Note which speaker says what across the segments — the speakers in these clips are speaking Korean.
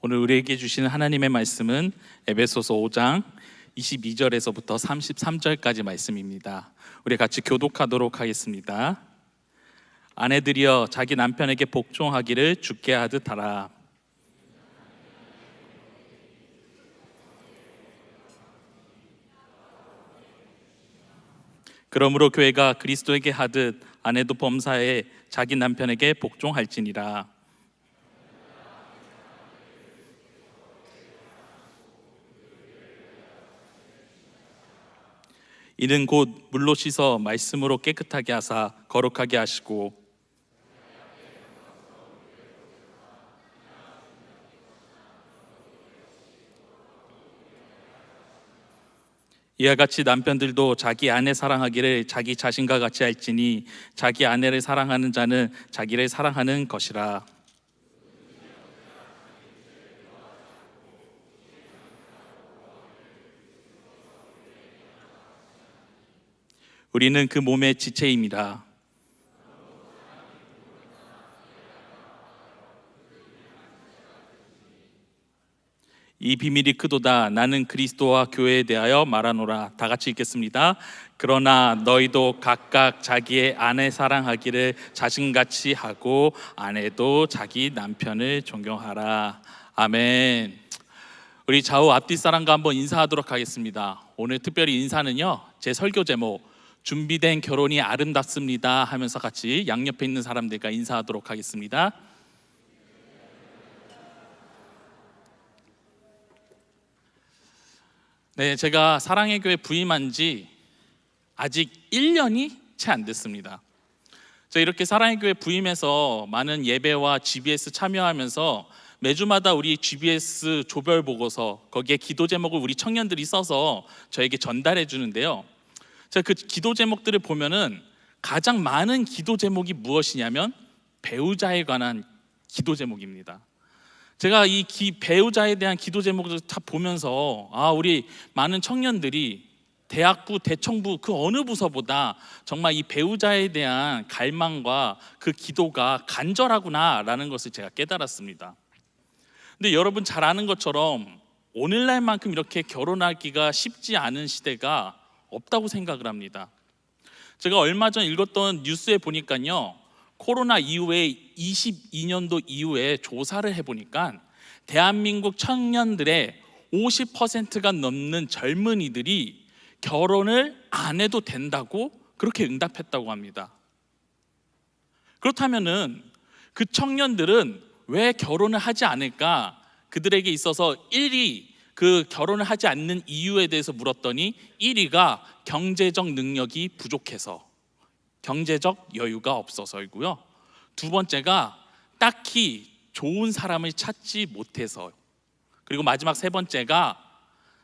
Speaker 1: 오늘 우리에게 주시는 하나님의 말씀은 에베소서 5장 22절에서부터 33절까지 말씀입니다. 우리 같이 교독하도록 하겠습니다. 아내들이여 자기 남편에게 복종하기를 주께 하듯 하라. 그러므로 교회가 그리스도에게 하듯 아내도 범사에 자기 남편에게 복종할지니라. 이는 곧 물로 씻어 말씀으로 깨끗하게 하사 거룩하게 하시고, 이와 같이 남편들도 자기 아내 사랑하기를 자기 자신과 같이 할지니 자기 아내를 사랑하는 자는 자기를 사랑하는 것이라. 우리는 그 몸의 지체임이라. 이 비밀이 크도다. 나는 그리스도와 교회에 대하여 말하노라. 다 같이 읽겠습니다. 그러나 너희도 각각 자기의 아내 사랑하기를 자신같이 하고 아내도 자기 남편을 존경하라. 아멘. 우리 좌우 앞뒤 사람과 한번 인사하도록 하겠습니다. 오늘 특별히 인사는요, 제 설교 제목 준비된 결혼이 아름답습니다 하면서 같이 양옆에 있는 사람들과 인사하도록 하겠습니다. 네, 제가 사랑의 교회 부임한 지 아직 1년이 채 안 됐습니다. 저 이렇게 사랑의 교회 부임해서 많은 예배와 GBS 참여하면서 매주마다 우리 GBS 조별 보고서, 거기에 기도 제목을 우리 청년들이 써서 저에게 전달해 주는데요, 제가 그 기도 제목들을 보면은 가장 많은 기도 제목이 무엇이냐면 배우자에 관한 기도 제목입니다. 제가 이 배우자에 대한 기도 제목을 다 보면서 우리 많은 청년들이 대학부, 대청부 그 어느 부서보다 정말 이 배우자에 대한 갈망과 그 기도가 간절하구나라는 것을 제가 깨달았습니다. 근데 여러분 잘 아는 것처럼 오늘날만큼 이렇게 결혼하기가 쉽지 않은 시대가 없다고 생각을 합니다. 제가 얼마 전 읽었던 뉴스에 보니까요, 코로나 이후에 22년도 이후에 조사를 해보니까 대한민국 청년들의 50%가 넘는 젊은이들이 결혼을 안 해도 된다고 그렇게 응답했다고 합니다. 그렇다면은 그 청년들은 왜 결혼을 하지 않을까? 그들에게 있어서 1위, 그 결혼을 하지 않는 이유에 대해서 물었더니 1위가 경제적 능력이 부족해서, 경제적 여유가 없어서이고요. 두 번째가 딱히 좋은 사람을 찾지 못해서, 그리고 마지막 세 번째가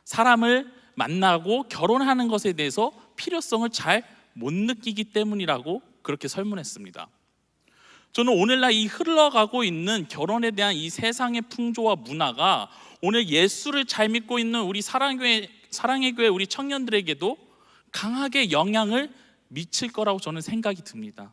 Speaker 1: 사람을 만나고 결혼하는 것에 대해서 필요성을 잘 못 느끼기 때문이라고 그렇게 설문했습니다. 저는 오늘날 이 흘러가고 있는 결혼에 대한 이 세상의 풍조와 문화가 오늘 예수를 잘 믿고 있는 우리 사랑의 교회 우리 청년들에게도 강하게 영향을 미칠 거라고 저는 생각이 듭니다.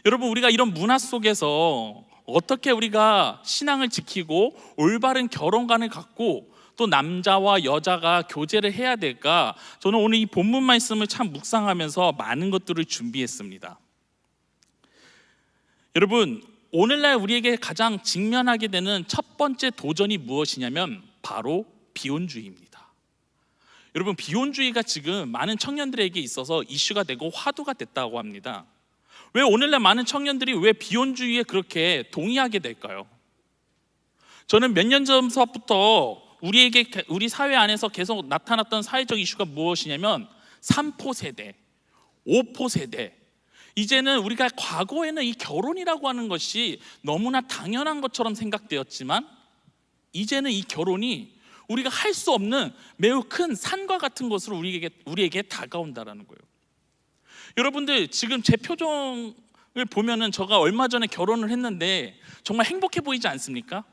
Speaker 1: 여러분, 우리가 이런 문화 속에서 어떻게 우리가 신앙을 지키고 올바른 결혼관을 갖고 또 남자와 여자가 교제를 해야 될까? 저는 오늘 이 본문 말씀을 참 묵상하면서 많은 것들을 준비했습니다. 여러분, 오늘날 우리에게 가장 직면하게 되는 첫 번째 도전이 무엇이냐면 바로 비혼주의입니다. 여러분, 비혼주의가 지금 많은 청년들에게 있어서 이슈가 되고 화두가 됐다고 합니다. 왜 오늘날 많은 청년들이 왜 비혼주의에 그렇게 동의하게 될까요? 저는 몇 년 전부터 우리 사회 안에서 계속 나타났던 사회적 이슈가 무엇이냐면 3포 세대, 5포 세대. 이제는 우리가 과거에는 이 결혼이라고 하는 것이 너무나 당연한 것처럼 생각되었지만 이제는 이 결혼이 우리가 할 수 없는 매우 큰 산과 같은 것으로 우리에게 다가온다라는 거예요. 여러분들 지금 제 표정을 보면은 제가 얼마 전에 결혼을 했는데 정말 행복해 보이지 않습니까?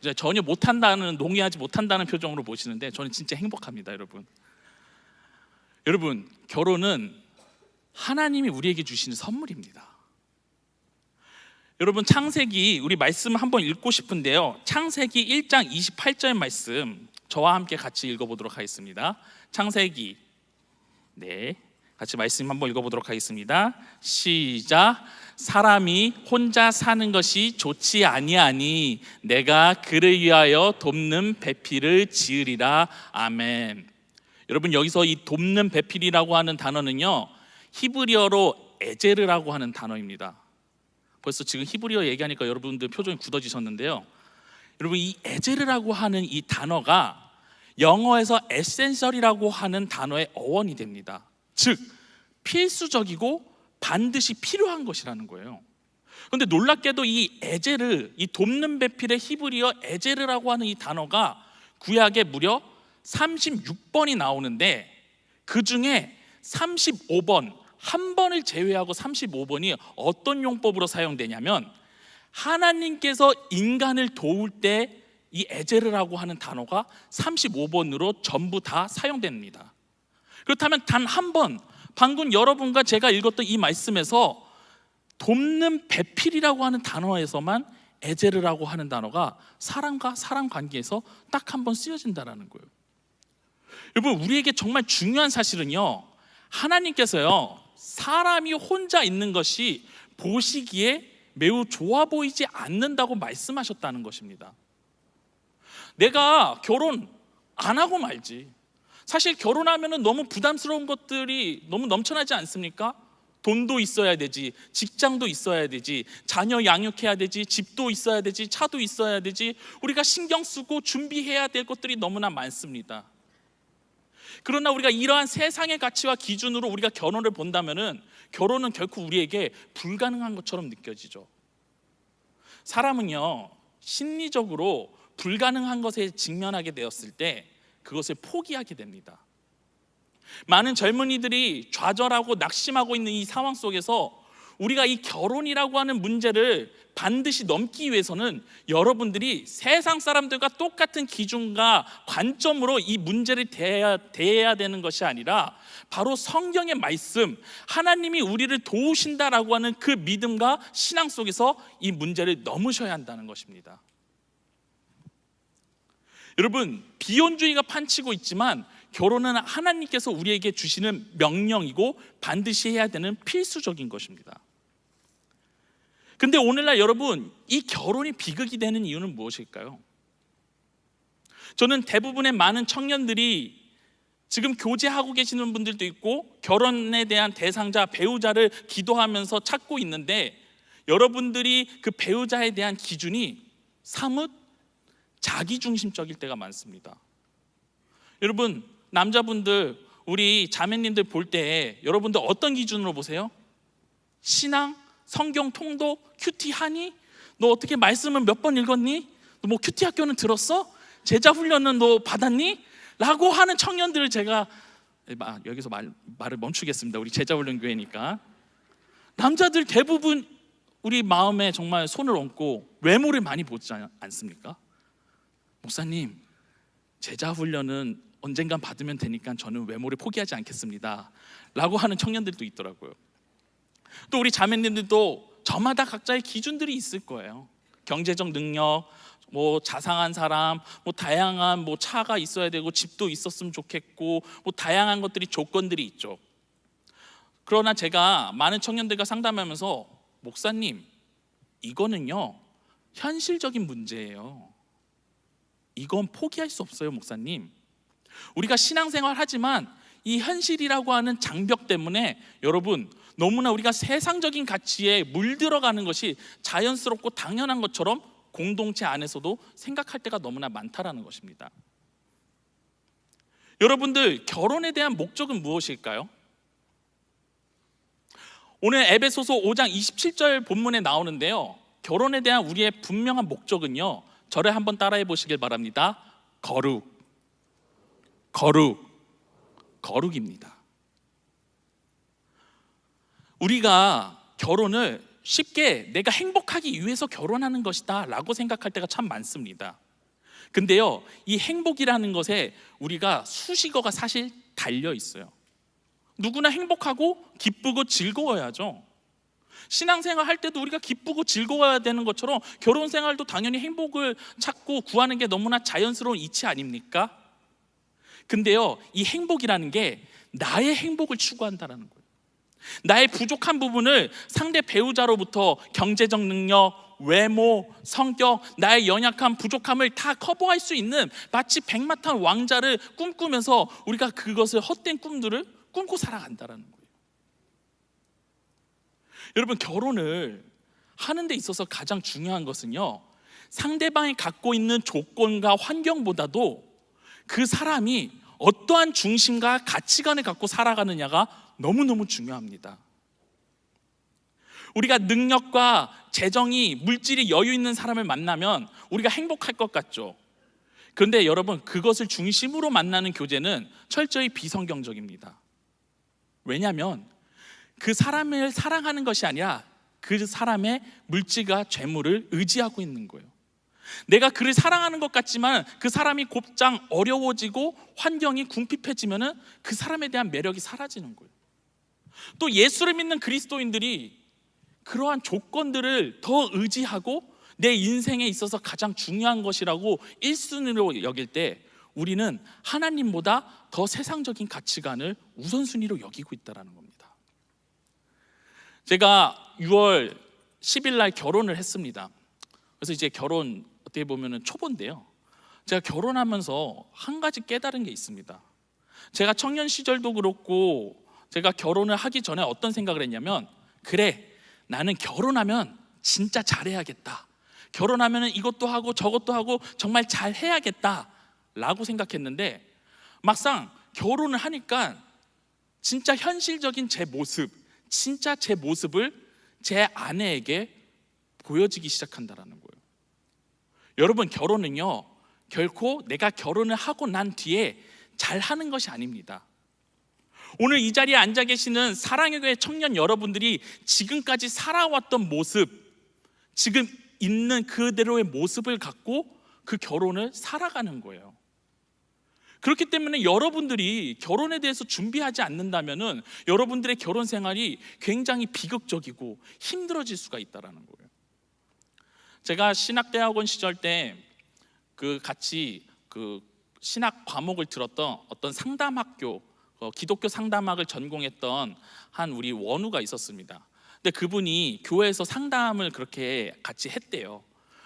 Speaker 1: 이제 전혀 못한다는, 농의하지 못한다는 표정으로 보시는데 저는 진짜 행복합니다, 여러분. 여러분, 결혼은 하나님이 우리에게 주시는 선물입니다. 여러분, 창세기 우리 말씀 한번 읽고 싶은데요, 창세기 1장 28절 말씀 저와 함께 같이 읽어보도록 하겠습니다. 창세기, 네, 같이 말씀 한번 읽어보도록 하겠습니다. 시작. 사람이 혼자 사는 것이 좋지 아니하니 내가 그를 위하여 돕는 배필을 지으리라. 아멘. 여러분, 여기서 이 돕는 배필이라고 하는 단어는요, 히브리어로 에제르라고 하는 단어입니다. 벌써 지금 히브리어 얘기하니까 여러분들 표정이 굳어지셨는데요, 여러분, 이 에제르라고 하는 이 단어가 영어에서 에센셜이라고 하는 단어의 어원이 됩니다. 즉 필수적이고 반드시 필요한 것이라는 거예요. 그런데 놀랍게도 이 에제르, 이 돕는 배필의 히브리어 에제르라고 하는 이 단어가 구약에 무려 36번이 나오는데, 그 중에 35번, 한 번을 제외하고 35번이 어떤 용법으로 사용되냐면, 하나님께서 인간을 도울 때 이 에제르라고 하는 단어가 35번으로 전부 다 사용됩니다. 그렇다면 단 한 번, 방금 여러분과 제가 읽었던 이 말씀에서 돕는 배필이라고 하는 단어에서만 에제르라고 하는 단어가 사람과 사람 관계에서 딱 한 번 쓰여진다는 거예요. 여러분, 우리에게 정말 중요한 사실은요, 하나님께서요, 사람이 혼자 있는 것이 보시기에 매우 좋아 보이지 않는다고 말씀하셨다는 것입니다. 내가 결혼 안 하고 말지. 사실 결혼하면 너무 부담스러운 것들이 너무 넘쳐나지 않습니까? 돈도 있어야 되지, 직장도 있어야 되지, 자녀 양육해야 되지, 집도 있어야 되지, 차도 있어야 되지, 우리가 신경 쓰고 준비해야 될 것들이 너무나 많습니다. 그러나 우리가 이러한 세상의 가치와 기준으로 우리가 결혼을 본다면은 결혼은 결코 우리에게 불가능한 것처럼 느껴지죠. 사람은요, 심리적으로 불가능한 것에 직면하게 되었을 때 그것을 포기하게 됩니다. 많은 젊은이들이 좌절하고 낙심하고 있는 이 상황 속에서 우리가 이 결혼이라고 하는 문제를 반드시 넘기 위해서는 여러분들이 세상 사람들과 똑같은 기준과 관점으로 이 문제를 대해야 되는 것이 아니라 바로 성경의 말씀, 하나님이 우리를 도우신다라고 하는 그 믿음과 신앙 속에서 이 문제를 넘으셔야 한다는 것입니다. 여러분, 비혼주의가 판치고 있지만 결혼은 하나님께서 우리에게 주시는 명령이고 반드시 해야 되는 필수적인 것입니다. 근데 오늘날 여러분, 이 결혼이 비극이 되는 이유는 무엇일까요? 저는 대부분의 많은 청년들이 지금 교제하고 계시는 분들도 있고 결혼에 대한 대상자, 배우자를 기도하면서 찾고 있는데, 여러분들이 그 배우자에 대한 기준이 사뭇 자기중심적일 때가 많습니다. 여러분, 남자분들, 우리 자매님들 볼 때 여러분들 어떤 기준으로 보세요? 신앙, 성경 통독, 큐티 하니? 너 어떻게 말씀을 몇 번 읽었니? 너 뭐 큐티 학교는 들었어? 제자 훈련은 너 받았니? 라고 하는 청년들을 제가 여기서 말을 멈추겠습니다. 우리 제자 훈련 교회니까. 남자들 대부분 우리 마음에 정말 손을 얹고 외모를 많이 보지 않습니까? 목사님, 제자 훈련은 언젠간 받으면 되니까 저는 외모를 포기하지 않겠습니다 라고 하는 청년들도 있더라고요. 또 우리 자매님들도 저마다 각자의 기준들이 있을 거예요. 경제적 능력, 뭐 자상한 사람, 뭐 다양한 뭐 차가 있어야 되고 집도 있었으면 좋겠고, 뭐 다양한 것들이 조건들이 있죠. 그러나 제가 많은 청년들과 상담하면서, 목사님, 이거는요 현실적인 문제예요. 이건 포기할 수 없어요, 목사님. 우리가 신앙생활 하지만 이 현실이라고 하는 장벽 때문에 여러분, 너무나 우리가 세상적인 가치에 물들어가는 것이 자연스럽고 당연한 것처럼 공동체 안에서도 생각할 때가 너무나 많다라는 것입니다. 여러분들, 결혼에 대한 목적은 무엇일까요? 오늘 에베소서 5장 27절 본문에 나오는데요, 결혼에 대한 우리의 분명한 목적은요, 저를 한번 따라해 보시길 바랍니다. 거룩입니다. 우리가 결혼을 쉽게 내가 행복하기 위해서 결혼하는 것이다 라고 생각할 때가 참 많습니다. 근데요, 이 행복이라는 것에 우리가 수식어가 사실 달려 있어요. 누구나 행복하고 기쁘고 즐거워야죠. 신앙생활 할 때도 우리가 기쁘고 즐거워야 되는 것처럼 결혼 생활도 당연히 행복을 찾고 구하는 게 너무나 자연스러운 이치 아닙니까? 근데요, 이 행복이라는 게 나의 행복을 추구한다는 거예요. 나의 부족한 부분을 상대 배우자로부터 경제적 능력, 외모, 성격, 나의 연약함, 부족함을 다 커버할 수 있는 마치 백마탄 왕자를 꿈꾸면서 우리가 그것을 헛된 꿈들을 꿈고 살아간다는 거예요. 여러분, 결혼을 하는 데 있어서 가장 중요한 것은요, 상대방이 갖고 있는 조건과 환경보다도 그 사람이 어떠한 중심과 가치관을 갖고 살아가느냐가 너무너무 중요합니다. 우리가 능력과 재정이, 물질이 여유 있는 사람을 만나면 우리가 행복할 것 같죠. 그런데 여러분, 그것을 중심으로 만나는 교제는 철저히 비성경적입니다. 왜냐하면 그 사람을 사랑하는 것이 아니라 그 사람의 물질과 재물을 의지하고 있는 거예요. 내가 그를 사랑하는 것 같지만 그 사람이 곧장 어려워지고 환경이 궁핍해지면 그 사람에 대한 매력이 사라지는 거예요. 또 예수를 믿는 그리스도인들이 그러한 조건들을 더 의지하고 내 인생에 있어서 가장 중요한 것이라고 1순위로 여길 때 우리는 하나님보다 더 세상적인 가치관을 우선순위로 여기고 있다는 겁니다. 제가 6월 10일 날 결혼을 했습니다. 그래서 이제 결혼 어떻게 보면 초보인데요, 제가 결혼하면서 한 가지 깨달은 게 있습니다. 제가 청년 시절도 그렇고 제가 결혼을 하기 전에 어떤 생각을 했냐면, 그래, 나는 결혼하면 진짜 잘해야겠다, 결혼하면 이것도 하고 저것도 하고 정말 잘해야겠다 라고 생각했는데, 막상 결혼을 하니까 진짜 현실적인 제 모습, 진짜 제 모습을 제 아내에게 보여지기 시작한다는 거예요. 여러분, 결혼은요, 결코 내가 결혼을 하고 난 뒤에 잘하는 것이 아닙니다. 오늘 이 자리에 앉아 계시는 사랑의 교회 청년 여러분들이 지금까지 살아왔던 모습, 지금 있는 그대로의 모습을 갖고 그 결혼을 살아가는 거예요. 그렇기 때문에 여러분들이 결혼에 대해서 준비하지 않는다면은 여러분들의 결혼 생활이 굉장히 비극적이고 힘들어질 수가 있다는 거예요. 제가 신학대학원 시절 때 같이 신학 과목을 들었던 어떤 상담학교, 기독교 상담학을 전공했던 한 우리 원우가 있었습니다. 근데 그분이 교회에서 상담을 그렇게 같이 했대요.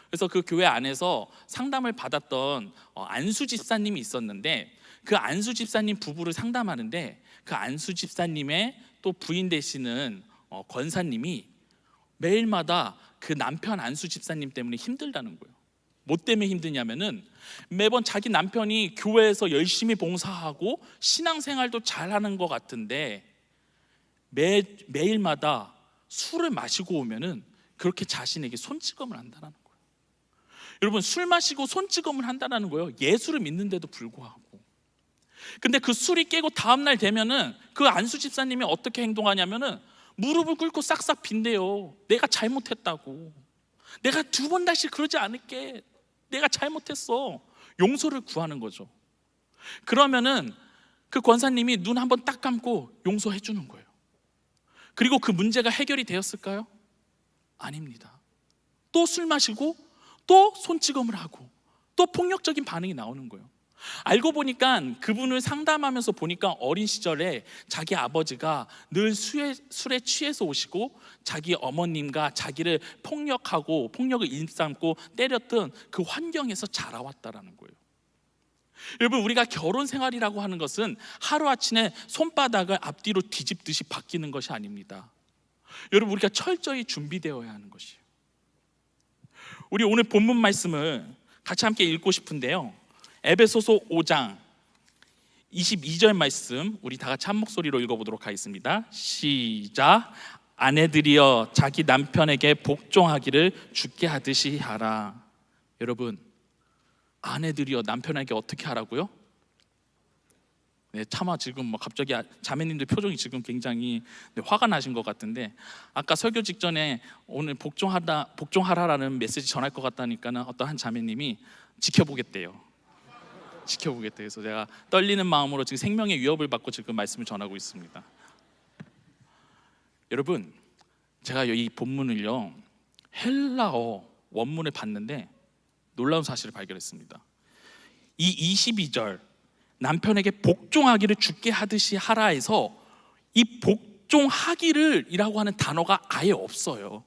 Speaker 1: 그래서 그 교회 안에서 상담을 받았던 안수 집사님이 있었는데, 그 안수 집사님 부부를 상담하는데 그 안수 집사님의 또 부인 되시는 권사님이 매일마다 그 남편 안수 집사님 때문에 힘들다는 거예요. 뭐 때문에 힘드냐면은 매번 자기 남편이 교회에서 열심히 봉사하고 신앙생활도 잘하는 것 같은데 매일마다 술을 마시고 오면은 그렇게 자신에게 손찌검을 한다는 거예요. 여러분, 술 마시고 손찌검을 한다는 거예요. 예수를 믿는데도 불구하고. 근데 그 술이 깨고 다음날 되면은 그 안수 집사님이 어떻게 행동하냐면은 무릎을 꿇고 싹싹 빈대요. 내가 잘못했다고, 내가 2번 다시 그러지 않을게, 내가 잘못했어, 용서를 구하는 거죠. 그러면은 그 권사님이 눈 한번 딱 감고 용서해 주는 거예요. 그리고 그 문제가 해결이 되었을까요? 아닙니다. 또 술 마시고 또 손찌검을 하고 또 폭력적인 반응이 나오는 거예요. 알고 보니까 그분을 상담하면서 보니까 어린 시절에 자기 아버지가 늘 술에 취해서 오시고 자기 어머님과 자기를 폭력하고 폭력을 일삼고 때렸던 그 환경에서 자라왔다라는 거예요. 여러분, 우리가 결혼 생활이라고 하는 것은 하루아침에 손바닥을 앞뒤로 뒤집듯이 바뀌는 것이 아닙니다. 여러분, 우리가 철저히 준비되어야 하는 것이에요. 우리 오늘 본문 말씀을 같이 함께 읽고 싶은데요, 에베소서 5장 22절 말씀 우리 다 같이 한 목소리로 읽어보도록 하겠습니다. 시작. 아내들이여 자기 남편에게 복종하기를 주께 하듯이 하라. 여러분, 아내들이여 남편에게 어떻게 하라고요? 네, 차마 지금 갑자기 자매님들 표정이 지금 굉장히 화가 나신 것 같은데, 아까 설교 직전에 오늘 복종하라라는 메시지 전할 것 같다니까는 어떤 한 자매님이 지켜보겠대요. 그래서 제가 떨리는 마음으로 지금 생명의 위협을 받고 지금 말씀을 전하고 있습니다. 여러분, 제가 이 본문을요 헬라어 원문을 봤는데 놀라운 사실을 발견했습니다. 이 22절 남편에게 복종하기를 주께 하듯이 하라에서 이 복종하기를 이라고 하는 단어가 아예 없어요.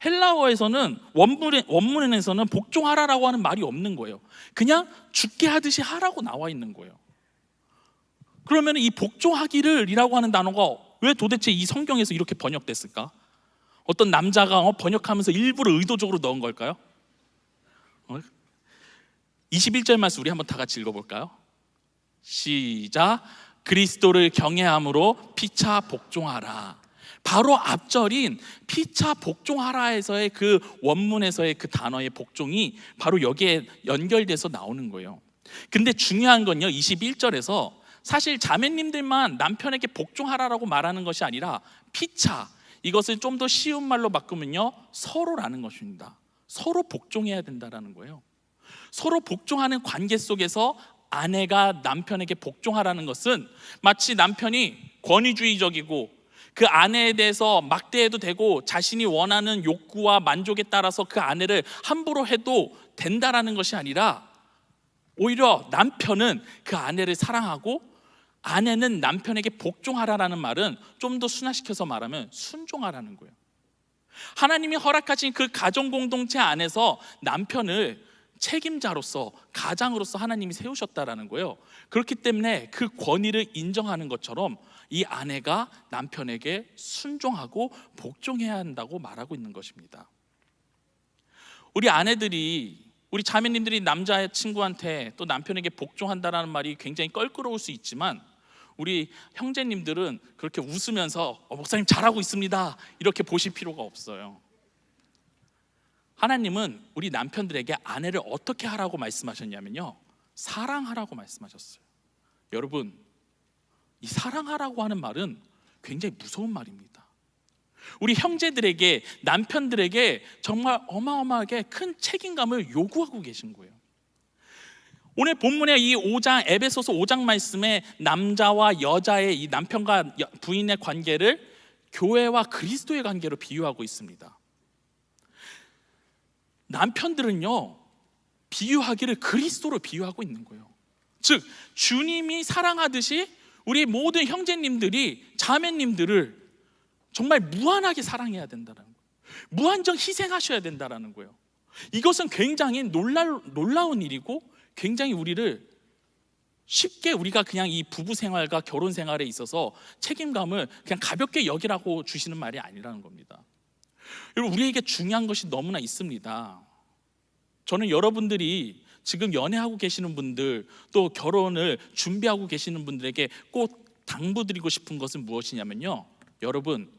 Speaker 1: 헬라어에서는 원문에서는 복종하라라고 하는 말이 없는 거예요. 그냥 주께 하듯이 하라고 나와 있는 거예요. 그러면 이 복종하기를 이라고 하는 단어가 왜 도대체 이 성경에서 이렇게 번역됐을까? 어떤 남자가 번역하면서 일부러 의도적으로 넣은 걸까요? 21절 말씀 우리 한번 다 같이 읽어볼까요? 시작. 그리스도를 경외함으로 피차 복종하라. 바로 앞절인 피차 복종하라에서의 그 원문에서의 그 단어의 복종이 바로 여기에 연결돼서 나오는 거예요. 근데 중요한 건요 21절에서 사실 자매님들만 남편에게 복종하라라고 말하는 것이 아니라 피차, 이것을 좀 더 쉬운 말로 바꾸면요 서로라는 것입니다. 서로 복종해야 된다라는 거예요. 서로 복종하는 관계 속에서 아내가 남편에게 복종하라는 것은 마치 남편이 권위주의적이고 그 아내에 대해서 막대해도 되고 자신이 원하는 욕구와 만족에 따라서 그 아내를 함부로 해도 된다라는 것이 아니라 오히려 남편은 그 아내를 사랑하고 아내는 남편에게 복종하라라는 말은 좀 더 순화시켜서 말하면 순종하라는 거예요. 하나님이 허락하신 그 가정 공동체 안에서 남편을 책임자로서 가장으로서 하나님이 세우셨다라는 거예요. 그렇기 때문에 그 권위를 인정하는 것처럼 이 아내가 남편에게 순종하고 복종해야 한다고 말하고 있는 것입니다. 우리 아내들이, 우리 자매님들이 남자친구한테 또 남편에게 복종한다라는 말이 굉장히 껄끄러울 수 있지만 우리 형제님들은 그렇게 웃으면서 목사님 잘하고 있습니다 이렇게 보실 필요가 없어요. 하나님은 우리 남편들에게 아내를 어떻게 하라고 말씀하셨냐면요 사랑하라고 말씀하셨어요. 여러분, 이 사랑하라고 하는 말은 굉장히 무서운 말입니다. 우리 형제들에게, 남편들에게 정말 어마어마하게 큰 책임감을 요구하고 계신 거예요. 오늘 본문의 이 5장, 에베소서 5장 말씀에 남자와 여자의 이 남편과 부인의 관계를 교회와 그리스도의 관계로 비유하고 있습니다. 남편들은요 비유하기를 그리스도로 비유하고 있는 거예요. 즉 주님이 사랑하듯이 우리 모든 형제님들이 자매님들을 정말 무한하게 사랑해야 된다는 거예요. 무한정 희생하셔야 된다는 거예요. 이것은 굉장히 놀라운 일이고 굉장히 우리를 쉽게 우리가 그냥 이 부부 생활과 결혼 생활에 있어서 책임감을 그냥 가볍게 여기라고 주시는 말이 아니라는 겁니다. 여러분, 우리에게 중요한 것이 너무나 있습니다. 저는 여러분들이 지금 연애하고 계시는 분들, 또 결혼을 준비하고 계시는 분들에게 꼭 당부드리고 싶은 것은 무엇이냐면요 여러분,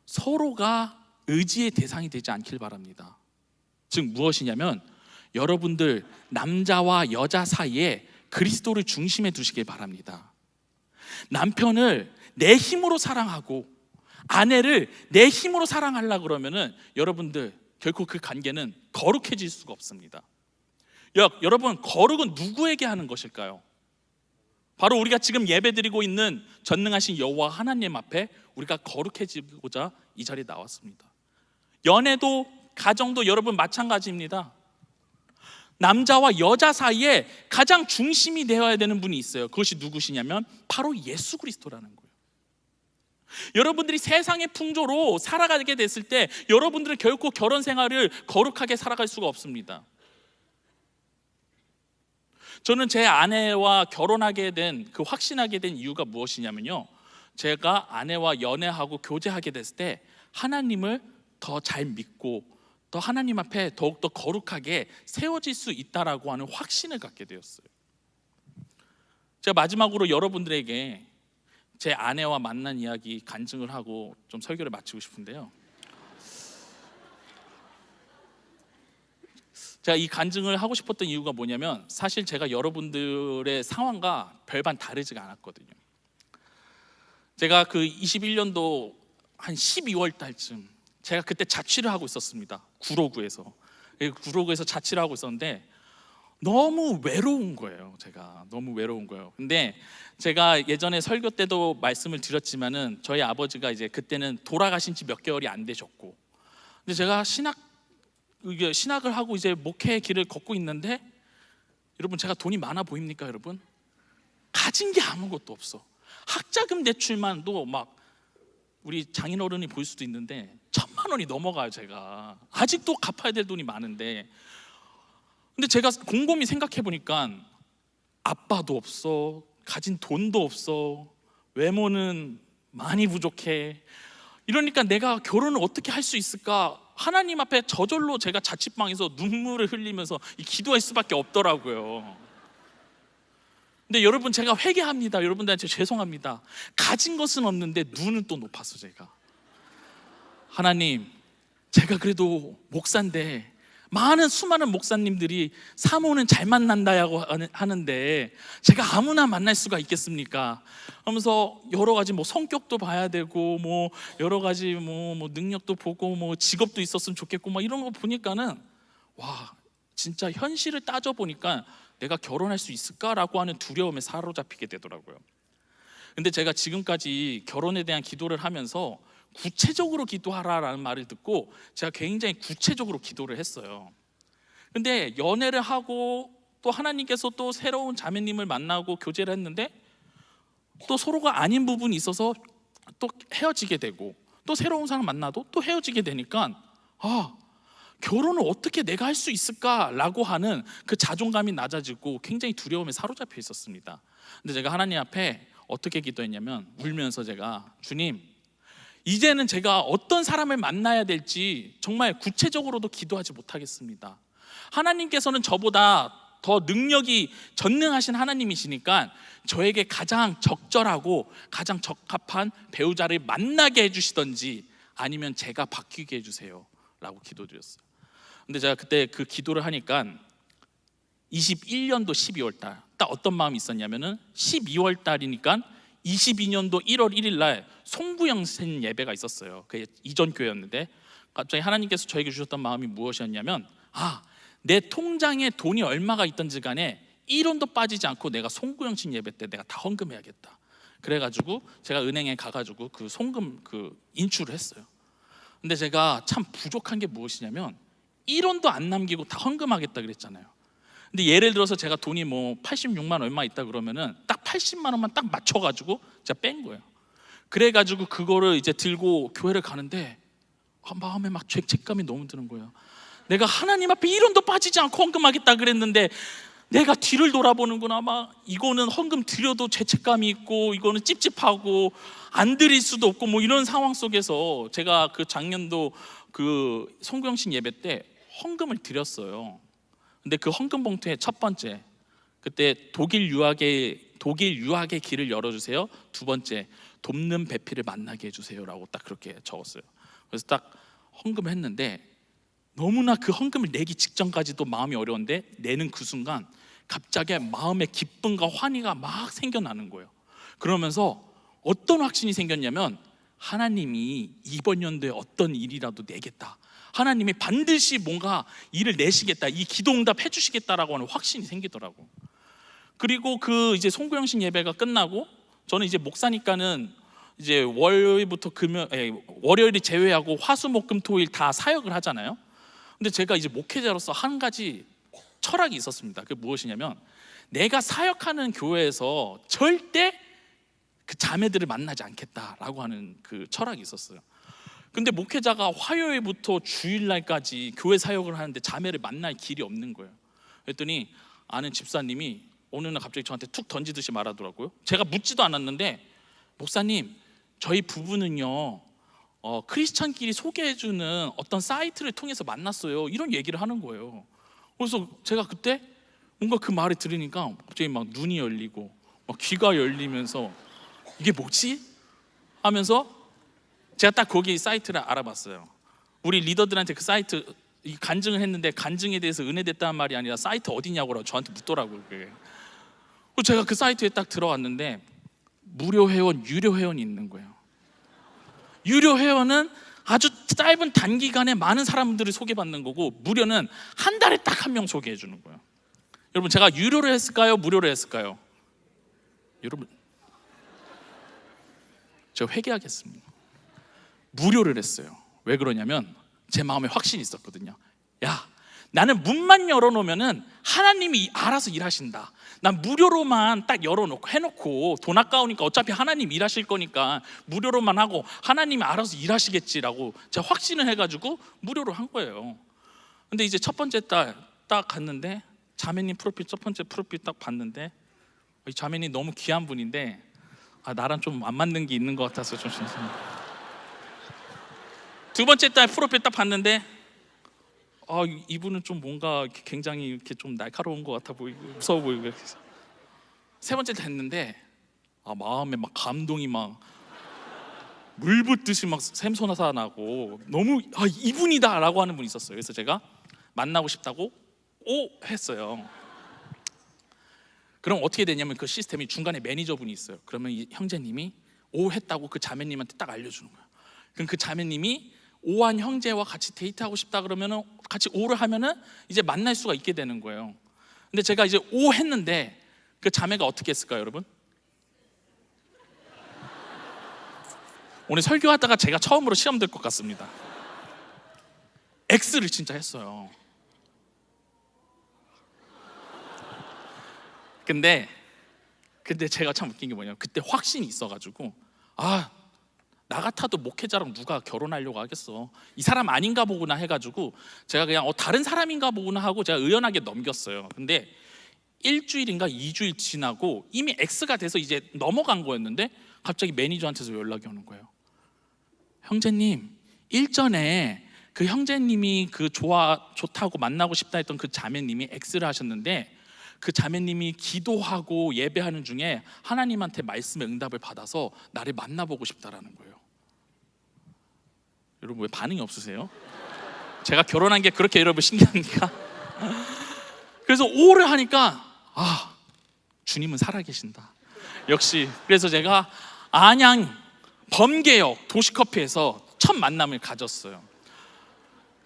Speaker 1: 서로가 의지의 대상이 되지 않길 바랍니다. 즉 무엇이냐면 여러분들 남자와 여자 사이에 그리스도를 중심에 두시길 바랍니다. 남편을 내 힘으로 사랑하고 아내를 내 힘으로 사랑하려고 그러면은 여러분들 결코 그 관계는 거룩해질 수가 없습니다. 여러분, 거룩은 누구에게 하는 것일까요? 바로 우리가 지금 예배드리고 있는 전능하신 여호와 하나님 앞에 우리가 거룩해지고자 이 자리에 나왔습니다. 연애도 가정도 여러분 마찬가지입니다. 남자와 여자 사이에 가장 중심이 되어야 되는 분이 있어요. 그것이 누구시냐면 바로 예수 그리스도라는 거예요. 여러분들이 세상의 풍조로 살아가게 됐을 때 여러분들은 결코 결혼 생활을 거룩하게 살아갈 수가 없습니다. 저는 제 아내와 결혼하게 된, 그 확신하게 된 이유가 무엇이냐면요 제가 아내와 연애하고 교제하게 됐을 때 하나님을 더 잘 믿고 더 하나님 앞에 더욱더 거룩하게 세워질 수 있다라고 하는 확신을 갖게 되었어요. 제가 마지막으로 여러분들에게 제 아내와 만난 이야기 간증을 하고 좀 설교를 마치고 싶은데요, 제가 이 간증을 하고 싶었던 이유가 뭐냐면 사실 제가 여러분들의 상황과 별반 다르지가 않았거든요. 제가 그 21년도 한 12월 달쯤 제가 그때 자취를 하고 있었습니다. 구로구에서 자취를 하고 있었는데 너무 외로운 거예요. 제가 너무 외로운 거예요. 근데 제가 예전에 설교 때도 말씀을 드렸지만은 저희 아버지가 이제 그때는 돌아가신 지 몇 개월이 안 되셨고, 근데 제가 신학을 하고 이제 목회의 길을 걷고 있는데, 여러분 제가 돈이 많아 보입니까? 여러분 가진 게 아무것도 없어. 학자금 대출만도 막 우리 장인어른이 볼 수도 있는데 1,000만 원이 넘어가요. 제가 아직도 갚아야 될 돈이 많은데, 근데 제가 곰곰이 생각해 보니까 아빠도 없어, 가진 돈도 없어, 외모는 많이 부족해. 이러니까 내가 결혼을 어떻게 할 수 있을까? 하나님 앞에 저절로 제가 자취방에서 눈물을 흘리면서 기도할 수밖에 없더라고요. 근데 여러분 제가 회개합니다. 여러분들한테 죄송합니다. 가진 것은 없는데 눈은 또 높았어. 제가 하나님, 제가 그래도 목사인데 많은 수많은 목사님들이 사모는 잘 만난다고 하는데 제가 아무나 만날 수가 있겠습니까? 하면서 여러 가지 뭐 성격도 봐야 되고 뭐 여러 가지 뭐 능력도 보고 뭐 직업도 있었으면 좋겠고 막 이런 거 보니까는, 와, 진짜 현실을 따져 보니까 내가 결혼할 수 있을까라고 하는 두려움에 사로잡히게 되더라고요. 근데 제가 지금까지 결혼에 대한 기도를 하면서 구체적으로 기도하라라는 말을 듣고 제가 굉장히 구체적으로 기도를 했어요. 근데 연애를 하고 또 하나님께서 또 새로운 자매님을 만나고 교제를 했는데 또 서로가 아닌 부분이 있어서 또 헤어지게 되고, 또 새로운 사람 만나도 또 헤어지게 되니까, 결혼을 어떻게 내가 할 수 있을까라고 하는 그 자존감이 낮아지고 굉장히 두려움에 사로잡혀 있었습니다. 근데 제가 하나님 앞에 어떻게 기도했냐면, 울면서 제가, 주님, 이제는 제가 어떤 사람을 만나야 될지 정말 구체적으로도 기도하지 못하겠습니다. 하나님께서는 저보다 더 능력이 전능하신 하나님이시니까 저에게 가장 적절하고 가장 적합한 배우자를 만나게 해주시던지 아니면 제가 바뀌게 해주세요 라고 기도드렸어요. 근데 제가 그때 그 기도를 하니까 21년도 12월 달 딱 어떤 마음이 있었냐면은, 12월 달이니까 22년도 1월 1일 날 송구영신 예배가 있었어요. 그게 이전 교회였는데 갑자기 하나님께서 저에게 주셨던 마음이 무엇이었냐면, 내 통장에 돈이 얼마가 있던지 간에 1원도 빠지지 않고 내가 송구영신 예배 때 내가 다 헌금해야겠다. 그래가지고 제가 은행에 가가지고 그 송금 그 인출을 했어요. 근데 제가 참 부족한 게 무엇이냐면 1원도 안 남기고 다 헌금하겠다 그랬잖아요. 근데 예를 들어서 제가 돈이 뭐 86만 얼마 있다 그러면은 딱 80만 원만 딱 맞춰가지고 제가 뺀 거예요. 그래가지고 그거를 이제 들고 교회를 가는데 마음에 막 죄책감이 너무 드는 거예요. 내가 하나님 앞에 1원도 빠지지 않고 헌금하겠다 그랬는데 내가 뒤를 돌아보는구나. 막 이거는 헌금 드려도 죄책감이 있고 이거는 찝찝하고 안 드릴 수도 없고 뭐 이런 상황 속에서 제가 그 작년도 그 송구영신 예배 때 헌금을 드렸어요. 근데 그 헌금 봉투에 첫 번째, 그때 독일 유학의 길을 열어주세요. 두 번째, 돕는 배필을 만나게 해주세요라고 딱 그렇게 적었어요. 그래서 딱 헌금을 했는데 너무나 그 헌금을 내기 직전까지도 마음이 어려운데 내는 그 순간 갑자기 마음에 기쁨과 환희가 막 생겨나는 거예요. 그러면서 어떤 확신이 생겼냐면, 하나님이 이번 연도에 어떤 일이라도 내겠다, 하나님이 반드시 뭔가 일을 내시겠다, 이 기도응답 해주시겠다라고 하는 확신이 생기더라고. 그리고 그 이제 송구영신 예배가 끝나고 저는 이제 목사니까는 이제 월요일부터 월요일이 제외하고 화수목금토일 다 사역을 하잖아요. 근데 제가 이제 목회자로서 한 가지 철학이 있었습니다. 그게 무엇이냐면, 내가 사역하는 교회에서 절대 그 자매들을 만나지 않겠다라고 하는 그 철학이 있었어요. 근데 목회자가 화요일부터 주일날까지 교회 사역을 하는데 자매를 만날 길이 없는 거예요. 그랬더니 아는 집사님이 어느 날 갑자기 저한테 툭 던지듯이 말하더라고요. 제가 묻지도 않았는데, 목사님, 저희 부부는요 크리스찬끼리 소개해주는 어떤 사이트를 통해서 만났어요, 이런 얘기를 하는 거예요. 그래서 제가 그때 뭔가 그 말을 들으니까 갑자기 막 눈이 열리고 막 귀가 열리면서 이게 뭐지? 하면서 제가 딱 거기 사이트를 알아봤어요. 우리 리더들한테 그 사이트 간증을 했는데 간증에 대해서 은혜됐다는 말이 아니라 사이트 어디냐고 저한테 묻더라고요. 그래서 제가 그 사이트에 딱 들어왔는데 무료 회원, 유료 회원이 있는 거예요. 유료 회원은 아주 짧은 단기간에 많은 사람들을 소개받는 거고, 무료는 한 달에 딱 한 명 소개해 주는 거예요. 여러분, 제가 유료로 했을까요? 무료로 했을까요? 여러분, 제가 회개하겠습니다. 무료를 했어요. 왜 그러냐면 제 마음에 확신이 있었거든요. 야, 나는 문만 열어놓으면은 하나님이 알아서 일하신다. 난 무료로만 딱 열어놓고 해놓고 돈 아까우니까 어차피 하나님 일하실 거니까 무료로만 하고 하나님이 알아서 일하시겠지라고 제가 확신을 해가지고 무료로 한 거예요. 근데 이제 첫 번째 달 딱 갔는데 자매님 프로필, 첫 번째 프로필 딱 봤는데 이 자매님 너무 귀한 분인데 나랑 좀 안 맞는 게 있는 것 같아서 좀 두 번째 달 프로필 딱 봤는데 이분은 좀 뭔가 굉장히 이렇게 좀 날카로운 것 같아 보이고 무서워 보이고. 세 번째 됐는데 마음에 막 감동이 막 물 붓듯이 막 샘솟아나고 너무 이분이다라고 하는 분이 있었어요. 그래서 제가 만나고 싶다고 했어요. 그럼 어떻게 되냐면 그 시스템이 중간에 매니저분이 있어요. 그러면 이 형제님이 했다고 그 자매님한테 딱 알려주는 거예요. 그럼 그 자매님이 한 형제와 같이 데이트하고 싶다 그러면은 같이 를 하면은 이제 만날 수가 있게 되는 거예요. 근데 제가 이제 했는데 그 자매가 어떻게 했을까요, 여러분? 오늘 설교하다가 제가 처음으로 시험 들 것 같습니다. X를 진짜 했어요. 근데 제가 참 웃긴 게 뭐냐면 그때 확신이 있어가지고 나 같아도 목회자랑 누가 결혼하려고 하겠어, 이 사람 아닌가 보구나 해가지고 제가 그냥 다른 사람인가 보구나 하고 제가 의연하게 넘겼어요. 근데 1주일인가 2주일 지나고 이미 X가 돼서 이제 넘어간 거였는데 갑자기 매니저한테서 연락이 오는 거예요. 형제님, 일전에 그 형제님이 그 좋다고 만나고 싶다 했던 그 자매님이 X를 하셨는데 그 자매님이 기도하고 예배하는 중에 하나님한테 말씀의 응답을 받아서 나를 만나보고 싶다라는 거예요. 여러분 왜 반응이 없으세요? 제가 결혼한 게 그렇게 여러분 신기합니까? 그래서 를 하니까 주님은 살아계신다 역시. 그래서 제가 안양 범계역 도시커피에서 첫 만남을 가졌어요.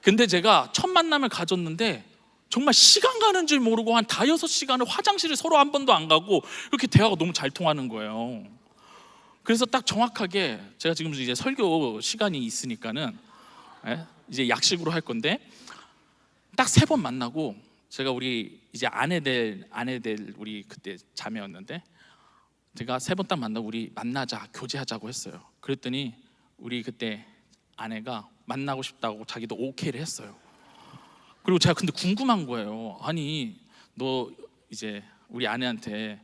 Speaker 1: 근데 제가 첫 만남을 가졌는데 정말 시간 가는 줄 모르고 한 5-6시간을 화장실을 서로 한 번도 안 가고 이렇게 대화가 너무 잘 통하는 거예요. 그래서 딱 정확하게 제가 지금 이제 설교 시간이 있으니까는 이제 약식으로 할 건데 딱 3번 만나고 제가 우리 이제 아내 될 우리 그때 자매였는데 제가 3번 딱 만나고 우리 만나자, 교제하자고 했어요. 그랬더니 우리 그때 아내가 만나고 싶다고 자기도 오케이를 했어요. 그리고 제가 근데 궁금한 거예요. 아니 너 이제 우리 아내한테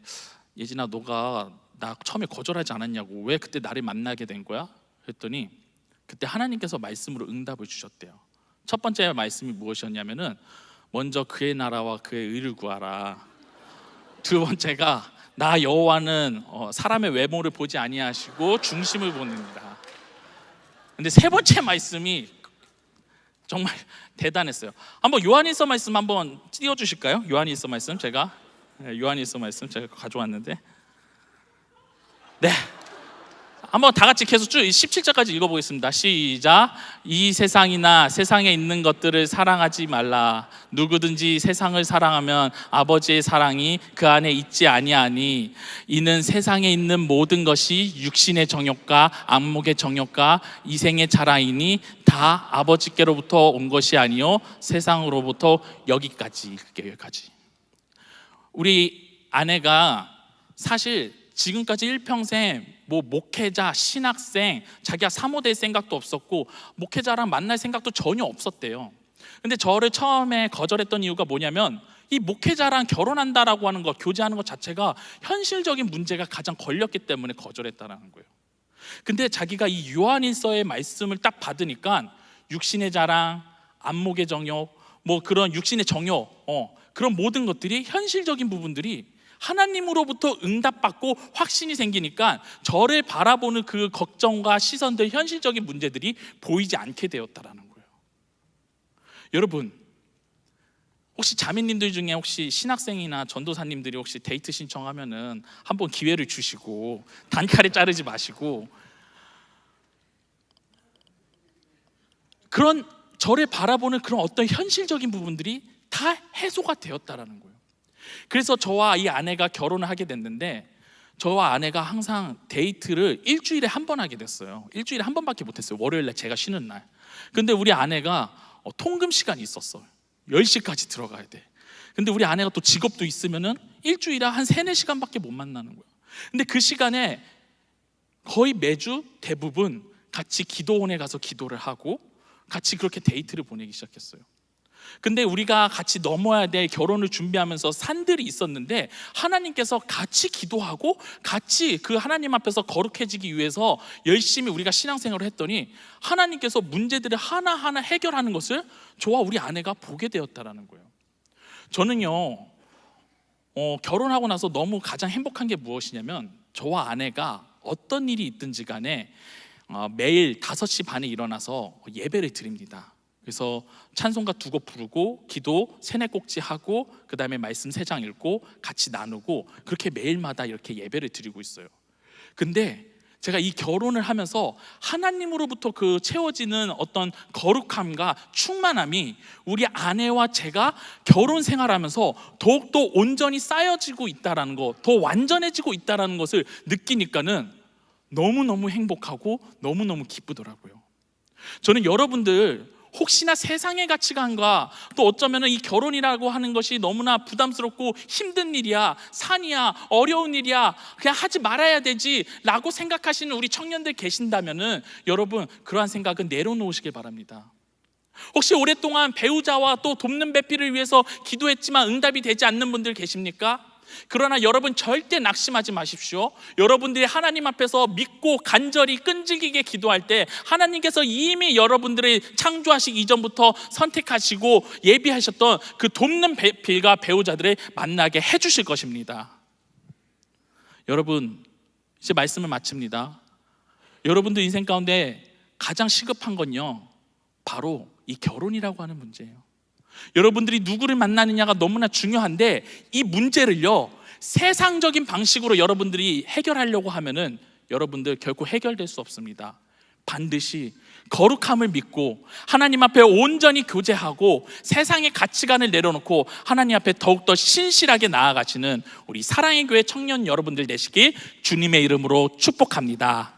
Speaker 1: 예진아 너가 나 처음에 거절하지 않았냐고, 왜 그때 나를 만나게 된 거야? 그랬더니 그때 하나님께서 말씀으로 응답을 주셨대요. 첫 번째 말씀이 무엇이었냐면은 먼저 그의 나라와 그의 의를 구하라. 두 번째가 나 여호와는 사람의 외모를 보지 아니하시고 중심을 보는이다. 근데 세 번째 말씀이 정말 대단했어요. 한번 요한일서 말씀 한번 띄워주실까요? 요한일서 말씀 제가 가져왔는데 한번 다 같이 계속 쭉 17절까지 읽어보겠습니다. 시작. 이 세상이나 세상에 있는 것들을 사랑하지 말라. 누구든지 세상을 사랑하면 아버지의 사랑이 그 안에 있지 아니하니 이는 세상에 있는 모든 것이 육신의 정욕과 안목의 정욕과 이생의 자랑이니 다 아버지께로부터 온 것이 아니요 세상으로부터 여기까지. 우리 아내가 사실 지금까지 일평생 목회자, 신학생, 자기가 사모 될 생각도 없었고 목회자랑 만날 생각도 전혀 없었대요. 근데 저를 처음에 거절했던 이유가 뭐냐면 이 목회자랑 결혼한다라고 하는 것, 교제하는 것 자체가 현실적인 문제가 가장 걸렸기 때문에 거절했다라는 거예요. 근데 자기가 이 요한일서의 말씀을 딱 받으니까 육신의 자랑, 안목의 정욕, 그런 육신의 정욕, 그런 모든 것들이 현실적인 부분들이 하나님으로부터 응답받고 확신이 생기니까 저를 바라보는 그 걱정과 시선들, 현실적인 문제들이 보이지 않게 되었다라는 거예요. 여러분, 혹시 자매님들 중에 혹시 신학생이나 전도사님들이 혹시 데이트 신청하면은 한번 기회를 주시고 단칼에 자르지 마시고 그런 저를 바라보는 그런 어떤 현실적인 부분들이 다 해소가 되었다라는 거예요. 그래서 저와 이 아내가 결혼을 하게 됐는데, 저와 아내가 항상 데이트를 일주일에 한 번 하게 됐어요. 일주일에 한 번밖에 못했어요. 월요일날 제가 쉬는 날. 근데 우리 아내가 통금 시간이 있었어. 10시까지 들어가야 돼. 근데 우리 아내가 또 직업도 있으면은 일주일에 한 3-4시간밖에 못 만나는 거야. 근데 그 시간에 거의 매주 대부분 같이 기도원에 가서 기도를 하고 같이 그렇게 데이트를 보내기 시작했어요. 근데 우리가 같이 넘어야 될 결혼을 준비하면서 산들이 있었는데, 하나님께서 같이 기도하고 같이 그 하나님 앞에서 거룩해지기 위해서 열심히 우리가 신앙생활을 했더니 하나님께서 문제들을 하나하나 해결하는 것을 저와 우리 아내가 보게 되었다라는 거예요. 저는요 결혼하고 나서 너무 가장 행복한 게 무엇이냐면, 저와 아내가 어떤 일이 있든지 간에 매일 5시 반에 일어나서 예배를 드립니다. 그래서 찬송가 2곡 부르고 기도 3-4꼭지 하고 그 다음에 말씀 3장 읽고 같이 나누고, 그렇게 매일마다 이렇게 예배를 드리고 있어요. 근데 제가 이 결혼을 하면서 하나님으로부터 그 채워지는 어떤 거룩함과 충만함이 우리 아내와 제가 결혼 생활하면서 더욱더 온전히 쌓여지고 있다는 것, 더 완전해지고 있다는 것을 느끼니까는 너무너무 행복하고 너무너무 기쁘더라고요. 저는 여러분들 혹시나 세상의 가치관과 또 어쩌면 이 결혼이라고 하는 것이 너무나 부담스럽고 힘든 일이야, 산이야, 어려운 일이야, 그냥 하지 말아야 되지 라고 생각하시는 우리 청년들 계신다면은 여러분, 그러한 생각은 내려놓으시길 바랍니다. 혹시 오랫동안 배우자와 또 돕는 배필을 위해서 기도했지만 응답이 되지 않는 분들 계십니까? 그러나 여러분 절대 낙심하지 마십시오. 여러분들이 하나님 앞에서 믿고 간절히 끈질기게 기도할 때 하나님께서 이미 여러분들의 창조하시기 이전부터 선택하시고 예비하셨던 그 돕는 배필과 배우자들을 만나게 해주실 것입니다. 여러분, 이제 말씀을 마칩니다. 여러분들 인생 가운데 가장 시급한 건요, 바로 이 결혼이라고 하는 문제예요. 여러분들이 누구를 만나느냐가 너무나 중요한데, 이 문제를요 세상적인 방식으로 여러분들이 해결하려고 하면은 여러분들 결코 해결될 수 없습니다. 반드시 거룩함을 믿고 하나님 앞에 온전히 교제하고 세상의 가치관을 내려놓고 하나님 앞에 더욱더 신실하게 나아가시는 우리 사랑의 교회 청년 여러분들 되시길 주님의 이름으로 축복합니다.